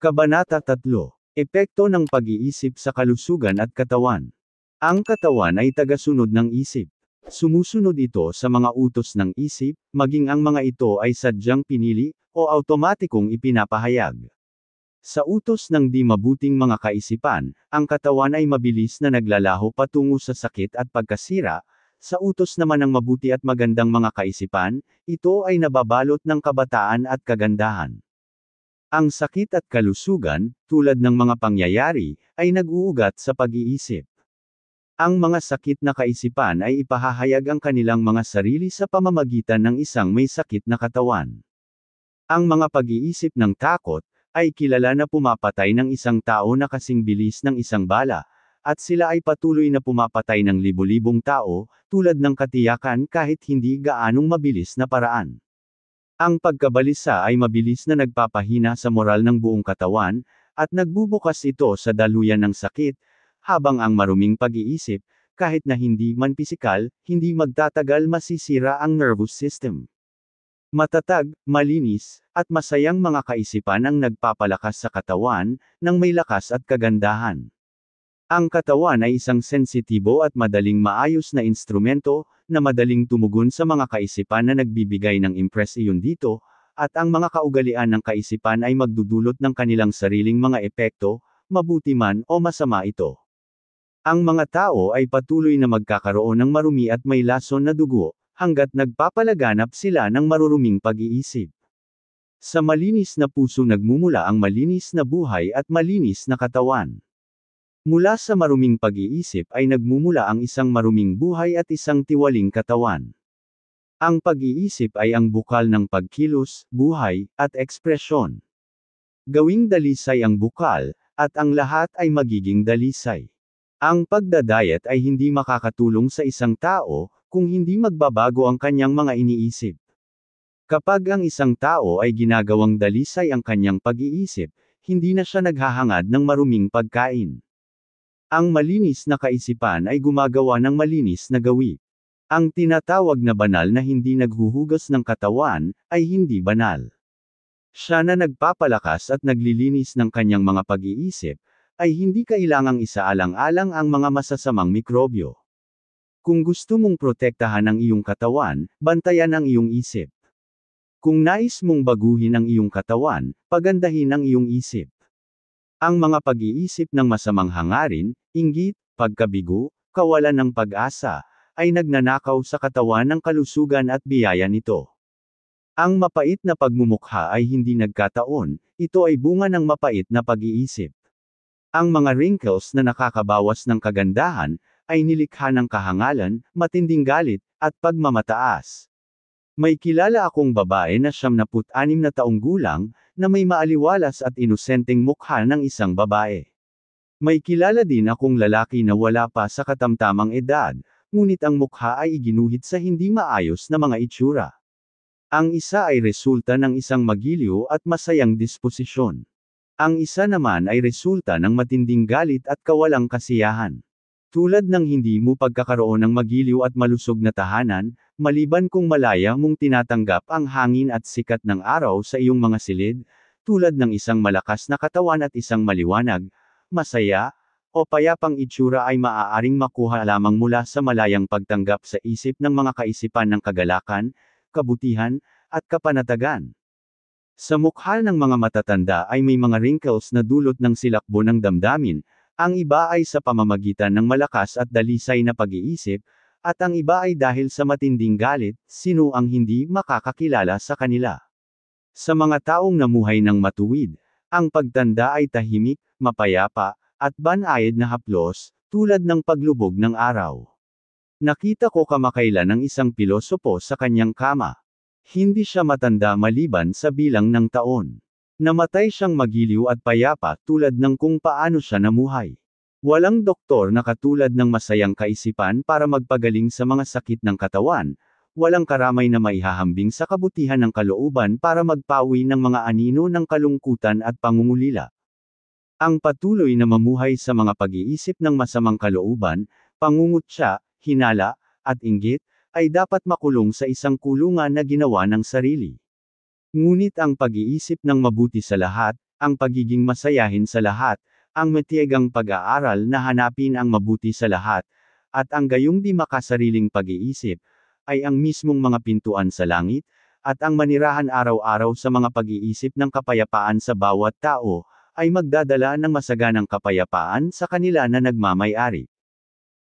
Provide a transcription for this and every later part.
Kabanata 3. Epekto ng pag-iisip sa kalusugan at katawan. Ang katawan ay tagasunod ng isip. Sumusunod ito sa mga utos ng isip, maging ang mga ito ay sadyang pinili, o automatikong ipinapahayag. Sa utos ng di mabuting mga kaisipan, ang katawan ay mabilis na naglalaho patungo sa sakit at pagkasira. Sa utos naman ng mabuti at magandang mga kaisipan, ito ay nababalot ng kabataan at kagandahan. Ang sakit at kalusugan, tulad ng mga pangyayari, ay nag-uugat sa pag-iisip. Ang mga sakit na kaisipan ay ipahahayag ang kanilang mga sarili sa pamamagitan ng isang may sakit na katawan. Ang mga pag-iisip ng takot, ay kilala na pumapatay ng isang tao na kasing bilis ng isang bala, at sila ay patuloy na pumapatay ng libo-libong tao, tulad ng katiyakan kahit hindi gaanong mabilis na paraan. Ang pagkabalisa ay mabilis na nagpapahina sa moral ng buong katawan, at nagbubukas ito sa daluyan ng sakit, habang ang maruming pag-iisip, kahit na hindi man pisikal, hindi magtatagal masisira ang nervous system. Matatag, malinis, at masayang mga kaisipan ang nagpapalakas sa katawan, ng may lakas at kagandahan. Ang katawan ay isang sensitibo at madaling maayos na instrumento, na madaling tumugon sa mga kaisipan na nagbibigay ng impresyon dito, at ang mga kaugalian ng kaisipan ay magdudulot ng kanilang sariling mga epekto, mabuti man o masama ito. Ang mga tao ay patuloy na magkakaroon ng marumi at may lason na dugo, hanggat nagpapalaganap sila ng maruruming pag-iisip. Sa malinis na puso nagmumula ang malinis na buhay at malinis na katawan. Mula sa maruming pag-iisip ay nagmumula ang isang maruming buhay at isang tiwaling katawan. Ang pag-iisip ay ang bukal ng pagkilos, buhay, at ekspresyon. Gawing dalisay ang bukal, at ang lahat ay magiging dalisay. Ang pagdadayet ay hindi makakatulong sa isang tao, kung hindi magbabago ang kanyang mga iniisip. Kapag ang isang tao ay ginagawang dalisay ang kanyang pag-iisip, hindi na siya naghahangad ng maruming pagkain. Ang malinis na kaisipan ay gumagawa ng malinis na gawi. Ang tinatawag na banal na hindi naghuhugas ng katawan, ay hindi banal. Siya na nagpapalakas at naglilinis ng kanyang mga pag-iisip, ay hindi kailangang isaalang-alang ang mga masasamang mikrobyo. Kung gusto mong protektahan ang iyong katawan, bantayan ang iyong isip. Kung nais mong baguhin ang iyong katawan, pagandahin ang iyong isip. Ang mga pag-iisip ng masamang hangarin, inggit, pagkabigo, kawalan ng pag-asa, ay nagnanakaw sa katawan ng kalusugan at biyaya nito. Ang mapait na pagmumukha ay hindi nagkataon, ito ay bunga ng mapait na pag-iisip. Ang mga wrinkles na nakakabawas ng kagandahan, ay nilikha ng kahangalan, matinding galit, at pagmamataas. May kilala akong babae na 76 na taong gulang, na may maaliwalas at inosenteng mukha ng isang babae. May kilala din akong lalaki na wala pa sa katamtamang edad, ngunit ang mukha ay iginuhit sa hindi maayos na mga itsura. Ang isa ay resulta ng isang magiliw at masayang disposisyon. Ang isa naman ay resulta ng matinding galit at kawalang kasiyahan. Tulad ng hindi mo pagkakaroon ng magiliw at malusog na tahanan, maliban kung malaya mong tinatanggap ang hangin at sikat ng araw sa iyong mga silid, tulad ng isang malakas na katawan at isang maliwanag, masaya, o payapang itsura ay maaaring makuha lamang mula sa malayang pagtanggap sa isip ng mga kaisipan ng kagalakan, kabutihan, at kapanatagan. Sa mukha ng mga matatanda ay may mga wrinkles na dulot ng silakbo ng damdamin, ang iba ay sa pamamagitan ng malakas at dalisay na pag-iisip, at ang iba ay dahil sa matinding galit, sino ang hindi makakakilala sa kanila. Sa mga taong namuhay ng matuwid, ang pagtanda ay tahimik, mapayapa, at banayad na haplos, tulad ng paglubog ng araw. Nakita ko kamakailan ang isang pilosopo sa kanyang kama. Hindi siya matanda maliban sa bilang ng taon. Namatay siyang magiliw at payapa tulad ng kung paano siya namuhay. Walang doktor na katulad ng masayang kaisipan para magpagaling sa mga sakit ng katawan, walang karamay na maihahambing sa kabutihan ng kalooban para magpawi ng mga anino ng kalungkutan at pangungulila. Ang patuloy na mamuhay sa mga pag-iisip ng masamang kalooban, pangungutya, hinala, at inggit, ay dapat makulong sa isang kulungan na ginawa ng sarili. Ngunit ang pag-iisip ng mabuti sa lahat, ang pagiging masayahin sa lahat, ang matiyagang pag-aaral na hanapin ang mabuti sa lahat, at ang gayong di makasariling pag-iisip, ay ang mismong mga pintuan sa langit, at ang manirahan araw-araw sa mga pag-iisip ng kapayapaan sa bawat tao, ay magdadala ng masaganang kapayapaan sa kanila na nagmamay-ari.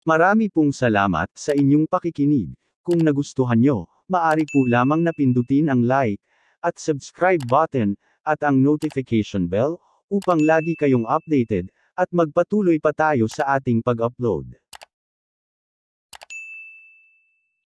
Marami pong salamat sa inyong pakikinig. Kung nagustuhan nyo, maaari po lamang na pindutin ang like, at subscribe button, at ang notification bell, upang lagi kayong updated, at magpatuloy pa tayo sa ating pag-upload.